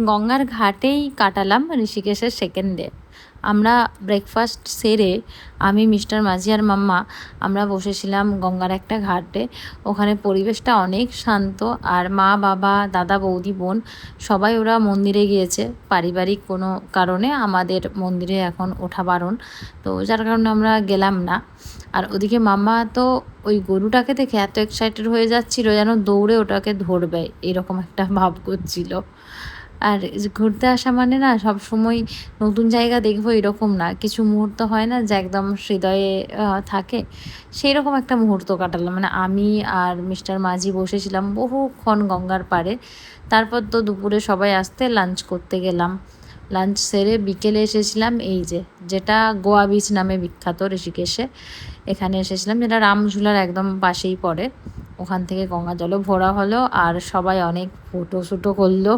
গঙ্গার ঘাটেই কাটালাম ঋষিকেশের second day. আমরা ব্রেকফাস্ট সেরে আমি, মিস্টার মাঝি আর মাম্মা আমরা বসেছিলাম গঙ্গার একটা ঘাটে। ওখানে পরিবেশটা অনেক শান্ত, আর মা, বাবা, দাদা, বৌদি, বোন সবাই ওরা মন্দিরে গিয়েছে। পারিবারিক কোনো কারণে আমাদের মন্দিরে এখন ওঠা বারণ, তো যার কারণে আমরা গেলাম না। আর ওদিকে মাম্মা তো ওই গরুটাকে দেখে এত এক্সাইটেড হয়ে যাচ্ছিল যেন দৌড়ে ওটাকে ধরবে, এরকম একটা ভাব করছিল। আর ঘুরতে আসা মানে না সব সময় নতুন জায়গা দেখবো এরকম না, কিছু মুহূর্ত হয় না যে একদম হৃদয়ে থাকে, সেই রকম একটা মুহূর্ত কাটালাম। মানে আমি আর মিস্টার মাঝি বসেছিলাম বহুক্ষণ গঙ্গার পাড়ে। তারপর তো দুপুরে সবাই আসতে লাঞ্চ করতে গেলাম। লাঞ্চ সেরে বিকেলে এসেছিলাম এই যেটা গোয়া বিচ নামে বিখ্যাত ঋষিকেশে, এখানে এসেছিলাম, যেটা রামঝুলার একদম পাশেই পড়ে। ওখান থেকে গঙ্গা জলও ভরা হলো আর সবাই অনেক ফটো শুটো করলো।